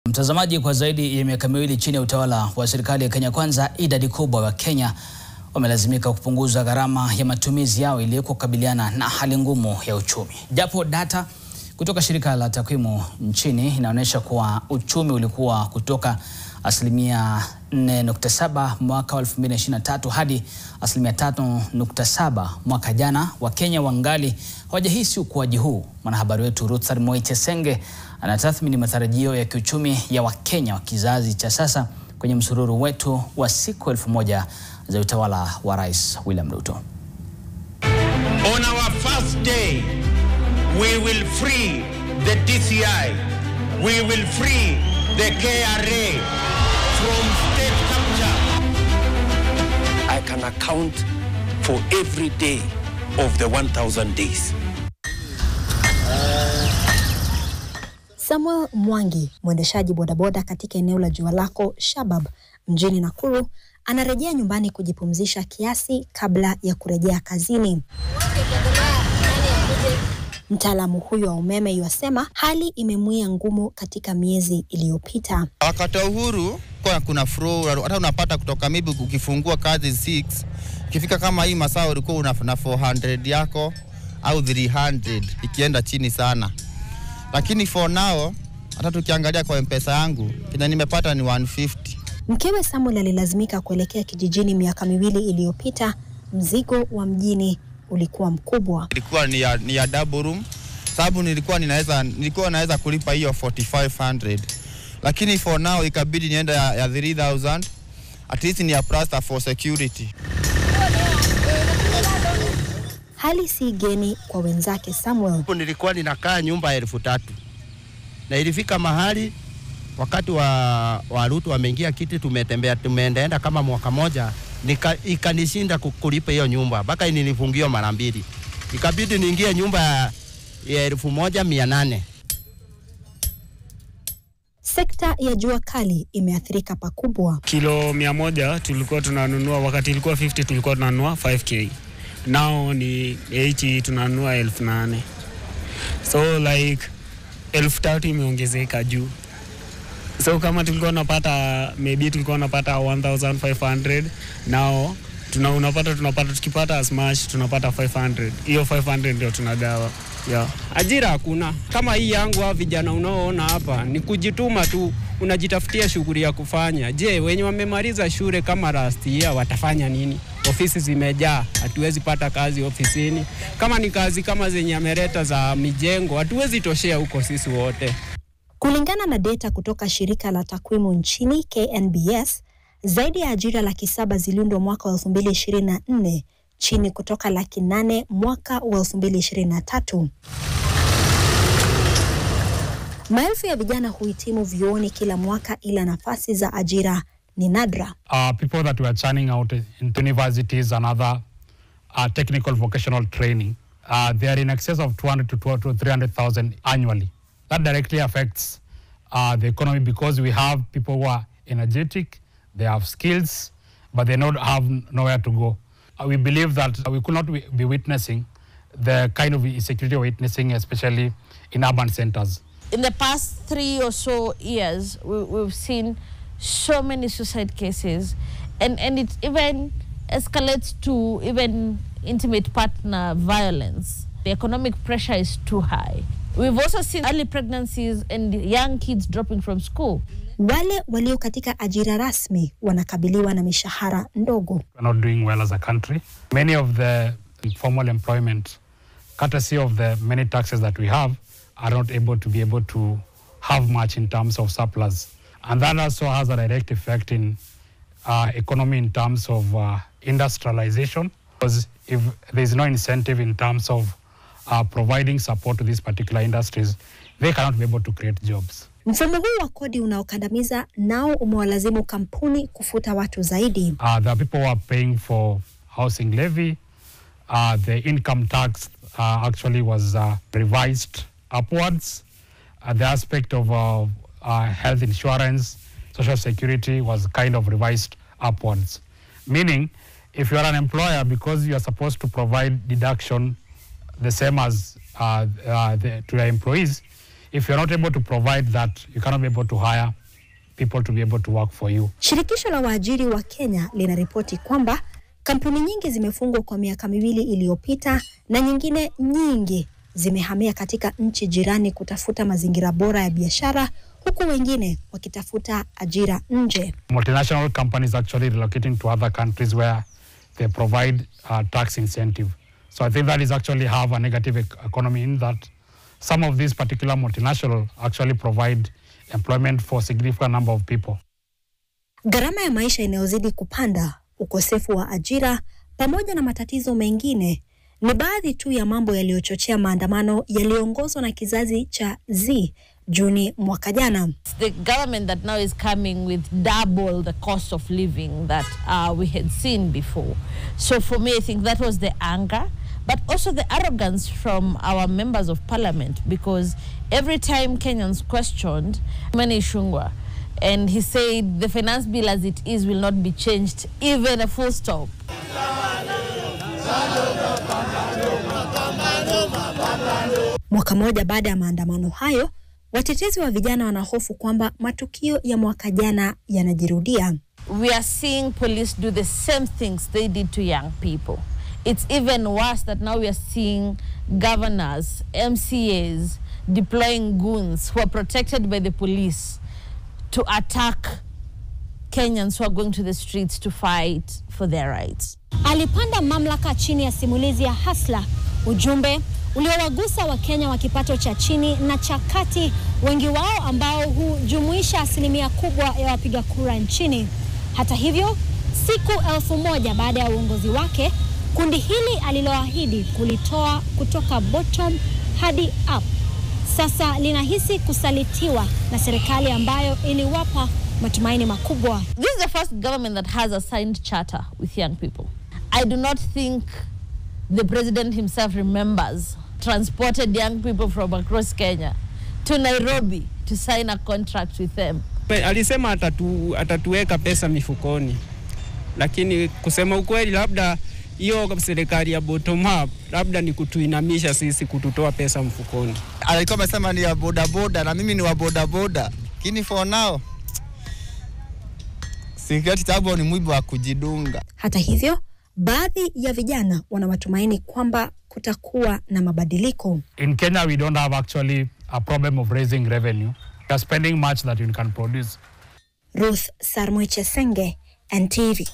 Mtazamaji, kwa zaidi ya miaka miwili chini ya utawala wa serikali ya Kenya Kwanza, idadi kubwa wa Kenya wamelazimika kupunguza gharama ya matumizi yao ili kukabiliana na hali ngumu ya uchumi. Japo data kutoka shirika la takwimu nchini inaonyesha kuwa uchumi ulikuwa kutoka asilimia 4.7 mwaka wa 2023 hadi asilimia 3.7 mwaka jana, Wakenya wangali hawajahisi ukuaji huu. Mwanahabari wetu Ruth Moitesenge anatathmini matarajio ya kiuchumi ya Wakenya wa kizazi cha sasa kwenye msururu wetu wa siku 1000 za utawala wa Rais William Ruto. On our first day, we will free the DCI. We will free the KRA from state capture. I can account for every day of the 1000 days. Samuel Mwangi, mwendeshaji bodaboda katika eneo la Jualako Shabab mjini Nakuru, anarejea nyumbani kujipumzisha kiasi kabla ya kurejea kazini. Mtaalamu huyo wa umeme yasema hali imemwia ngumu katika miezi iliyopita. Wakati wa uhuru kuna flow, hata unapata kutoka maybe ukifungua kazi 6, ukifika kama hii masaa ulikuwa una 400 yako au 300 ikienda chini sana. Lakini for now hata tukiangalia kwa M-Pesa yangu kina nimepata ni 150. Mkewe Samuel alilazimika kuelekea kijijini miaka miwili iliyopita. Mzigo wa mjini ulikuwa mkubwa. Ilikuwa ni ya double room, sababu nilikuwa naweza kulipa hiyo 4500. Lakini for now ikabidi nienda ya 3000, at least ni ya plaster for security. Hali si geni kwa wenzake Samuel. Nilikuwa ninakaa nyumba ya 3000. Na ilifika mahali wakati wa Ruto ameingia kiti, tumeendaenda kama mwaka moja, ikanishinda kulipa hiyo nyumba mpaka nilifungiwa mara 2. Ikabidi niingie nyumba ya 1800. Sekta ya jua kali imeathirika pakubwa. Kilo 100 tulikuwa tunanunua, wakati ilikuwa 50 tulikuwa tunanunua 5k. Now ni 80 tunanunua 1800. So like 1030 imeongezeka juu. So kama tulikuwa tunapata tulikuwa tunapata 1500, now tunapata tukipata as much tunapata 500. Hiyo 500 ndio tunagawa. Yeah. Ajira hakuna. Kama hii yangu wa vijana unaoona hapa ni kujituma tu, unajitafutia shughuli ya kufanya. Je, wenye wamemaliza shule kama last year watafanya nini? Ofisi zimejaa, hatuwezi pata kazi ofisini. Kama ni kazi kama zenye ameleta za mijengo, hatuwezi toshea huko sisi wote. Kulingana na data kutoka shirika la takwimu nchini KNBS, zaidi ya ajira 700,000 ziliundwa mwaka wa 2024, chini kutoka 800,000 mwaka wa 2023. Maelfu ya vijana huhitimu vyuoni kila mwaka, ila nafasi za ajira ni nadra. People that were churning out in universities and other technical vocational training, they are in excess of 200,000 to 300,000 annually. That directly affects the economy because we have people who are energetic, they have skills, but they don't have nowhere to go. We believe that we could not be witnessing the kind of insecurity we're witnessing, especially in urban centers. In the past 3 or so years, we've seen so many suicide cases, and it even escalates to even intimate partner violence. The economic pressure is too high. We've also seen early pregnancies and young kids dropping from school. Wale walio katika ajira rasmi wanakabiliwa na mishahara ndogo. We're not doing well as a country. Many of the informal employment, courtesy of the many taxes that we have, are not able to have much in terms of surplus. And that also has a direct effect in economy in terms of industrialization. Because if there's no incentive in terms of providing support to these particular industries, they cannot be able to create jobs. Mfumo huu wa kodi unaokandamiza nao umewalazimu kampuni kufuta watu zaidi. The people who are paying for housing levy, the income tax actually was revised upwards. The aspect of health insurance, social security was kind of revised upwards. Meaning, if you are an employer, because you are supposed to provide deduction the same as to your employees, If you're not able to provide that, you cannot be able to hire people to be able to work for you. Shirikisho la waajiri wa Kenya linaripoti kwamba kampuni nyingi zimefungwa kwa miaka miwili iliyopita na nyingine nyingi zimehamia katika nchi jirani kutafuta mazingira bora ya biashara, huku wengine wakitafuta ajira nje. Multinational companies actually relocating to other countries where they provide tax incentive. So I think that is actually have a negative economy in that some of these particular multinational actually provide employment for a significant number of people. Gharama ya maisha inayozidi kupanda, ukosefu wa ajira, pamoja na matatizo mengine ni baadhi tu ya mambo yaliyochochea maandamano yaliyoongozwa na kizazi cha Z Juni mwaka jana. The government that now is coming with double the cost of living that we had seen before. So for me, I think that was the anger, but also the arrogance from our members of parliament, because every time Kenyans questioned Mani Ichung'wah, and he said the finance bill as it is will not be changed, even a full stop. Mwaka moja baada ya maandamano hayo, watetezi wa vijana wanahofu kwamba matukio ya mwaka jana yanajirudia. We are seeing police do the same things they did to young people. It's even worse that now we are seeing governors, MCAs deploying goons who are protected by the police to attack Kenyans who are going to the streets to fight for their rights. Alipanda mamlaka chini ya simulizi ya Hustler, ujumbe uliowagusa Wakenya wa kipato cha chini na cha kati, wengi wao ambao hujumuisha asilimia kubwa ya wapiga kura nchini. Hata hivyo, siku 1000 baada ya uongozi wake, kundi hili aliloahidi kulitoa kutoka bottom hadi up sasa linahisi kusalitiwa na serikali ambayo iliwapa matumaini makubwa. This is the first government that has a signed charter with young people. I do not think the president himself remembers transported young people from across Kenya to Nairobi to sign a contract with them. Alisema atatuweka pesa mifukoni, lakini kusema ukweli labda hiyo serikali ya bottom up labda ni kutuinamisha sisi, kututoa pesa mfukoni. Alikuwa amesema ni ya boda boda na mimi ni wa boda boda. Lakini for now sikati tabu ni mwiba wa kujidunga. Hata hivyo, baadhi ya vijana wana matumaini kwamba kutakuwa na mabadiliko. In Kenya we don't have actually a problem of raising revenue. We are spending much that you can produce. Ruth Sarmoichesenge, NTV.